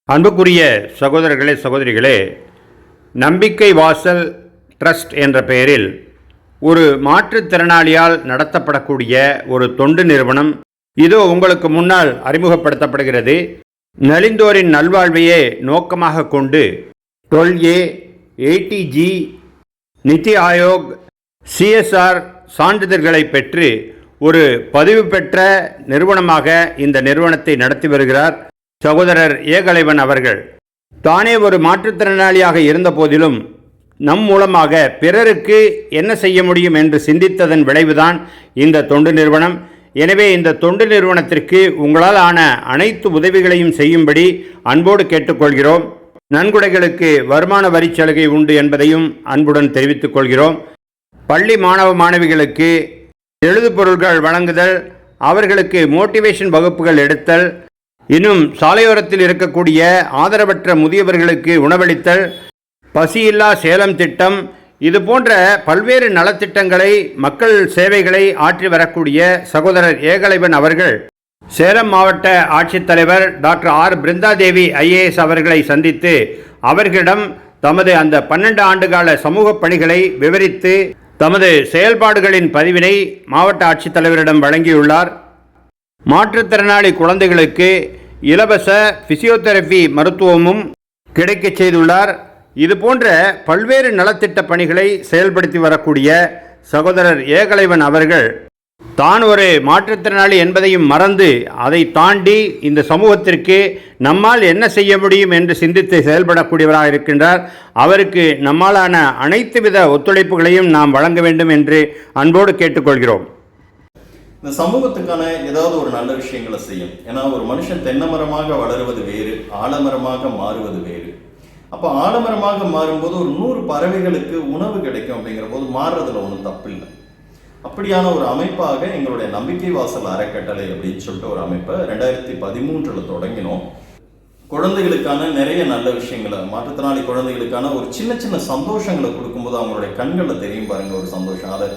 அன்புக்குரிய சகோதரர்களே சகோதரிகளே, நம்பிக்கை வாசல் ட்ரஸ்ட் என்ற பெயரில் ஒரு மாற்றுத்திறனாளியால் நடத்தப்படக்கூடிய ஒரு தொண்டு நிறுவனம் இதோ உங்களுக்கு முன்னால் அறிமுகப்படுத்தப்படுகிறது. நலிந்தோரின் நல்வாழ்வையே நோக்கமாக கொண்டு 12A, 80G, நிதி ஆயோக், CSR சான்றிதழ்களை பெற்று ஒரு பதிவு பெற்ற நிறுவனமாக இந்த நிறுவனத்தை நடத்தி வருகிறார் சகோதரர் ஏகலைவன் அவர்கள். தானே ஒரு மாற்றுத்திறனாளியாக இருந்த போதிலும் நம் மூலமாக பிறருக்கு என்ன செய்ய முடியும் என்று சிந்தித்ததன் விளைவுதான் இந்த தொண்டு நிறுவனம். எனவே இந்த தொண்டு நிறுவனத்திற்கு உங்களால் ஆன அனைத்து உதவிகளையும் செய்யும்படி அன்போடு கேட்டுக்கொள்கிறோம். நன்கொடைகளுக்கு வருமான வரி சலுகை உண்டு என்பதையும் அன்புடன் தெரிவித்துக் கொள்கிறோம். பள்ளி மாணவ மாணவிகளுக்கு எழுதுபொருள்கள் வழங்குதல், அவர்களுக்கு மோட்டிவேஷன் வகுப்புகள் எடுத்தல், இன்னும் சாலையோரத்தில் இருக்கக்கூடிய ஆதரவற்ற முதியவர்களுக்கு உணவளித்தல், பசியில்லா சேலம் திட்டம், இது போன்ற பல்வேறு நலத்திட்டங்களை மக்கள் சேவைகளை ஆற்றி வரக்கூடிய சகோதரர் ஏகலைவன் அவர்கள் சேலம் மாவட்ட ஆட்சித்தலைவர் டாக்டர் ஆர் பிருந்தாதேவி IAS அவர்களை சந்தித்து அவர்களிடம் தமது அந்த 12 ஆண்டுகால சமூக பணிகளை விவரித்து தமது செயல்பாடுகளின் பதிவினை மாவட்ட ஆட்சித்தலைவரிடம் வழங்கியுள்ளார். மாற்றுத்திறனாளி குழந்தைகளுக்கு இலவச பிசியோதெரபி மருத்துவமும் கிடைக்கச் செய்துள்ளார். இது போன்ற பல்வேறு நலத்திட்ட பணிகளை செயல்படுத்தி வரக்கூடிய சகோதரர் ஏகலைவன் அவர்கள் தான் ஒரு மாற்றுத்திறனாளி என்பதையும் மறந்து அதை தாண்டி இந்த சமூகத்திற்கு நம்மால் என்ன செய்ய முடியும் என்று சிந்தித்து செயல்படக்கூடியவராக இருக்கின்றார். அவருக்கு நம்மாலான அனைத்து வித ஒத்துழைப்புகளையும் நாம் வழங்க வேண்டும் என்று அன்போடு கேட்டுக்கொள்கிறோம். இந்த சமூகத்துக்கான ஏதாவது ஒரு நல்ல விஷயங்களை செய்யும். ஏன்னா ஒரு மனுஷன் தென்னைமரமாக வளருவது வேறு, ஆலமரமாக மாறுவது வேறு. அப்போ ஆலமரமாக மாறும்போது ஒரு 100 பறவைகளுக்கு உணவு கிடைக்கும். அப்படிங்கிற போது மாறுறதுல ஒன்றும் தப்பு இல்லை. அப்படியான ஒரு அமைப்பாக எங்களுடைய நம்பிக்கை வாசல் அறக்கட்டளை அப்படின்னு சொல்லிட்டு ஒரு அமைப்பை 2013 தொடங்கினோம். குழந்தைகளுக்கான நிறைய நல்ல விஷயங்களை, மாற்றுத்திறனாளி குழந்தைகளுக்கான ஒரு சின்ன சின்ன சந்தோஷங்களை கொடுக்கும்போது அவங்களுடைய கண்களில் தெரியும் பாருங்க ஒரு சந்தோஷம். அதை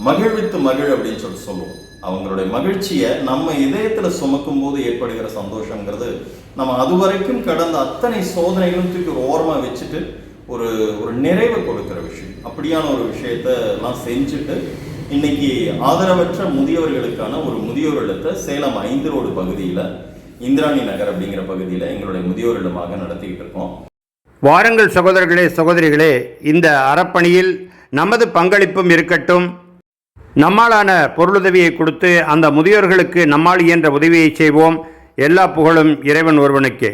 மகிழ்வித்து மகிழ் அப்படின்னு சொல்லிட்டு சொல்லுவோம். அவங்களுடைய மகிழ்ச்சியை நம்ம இதயத்துல சுமக்கும் போது ஏற்படுகிற சந்தோஷங்கிறது நம்ம அதுவரைக்கும் கடந்த அத்தனை சோதனைகளும் தூக்கி ஒரு ஓரமா வச்சுட்டு ஒரு ஒரு நிறைவை கொடுக்கிற விஷயம். அப்படியான ஒரு விஷயத்த எல்லாம் செஞ்சுட்டு இன்னைக்கு ஆதரவற்ற முதியவர்களுக்கான ஒரு முதியோர் இல்லத்தை சேலம் 5 ரோடு பகுதியில இந்திராணி நகர் அப்படிங்கிற பகுதியில எங்களுடைய முதியோர் இல்லமாக நடத்திக்கிட்டு இருக்கோம். வாருங்கள் சகோதரர்களே சகோதரிகளே, இந்த அறப்பணியில் நமது பங்களிப்பும் இருக்கட்டும். நம்மாலான பொருளுதவியை கொடுத்து அந்த முதியோர்களுக்கு நம்மால் இயன்ற உதவியை செய்வோம். எல்லா புகழும் இறைவன் ஒருவனுக்கே.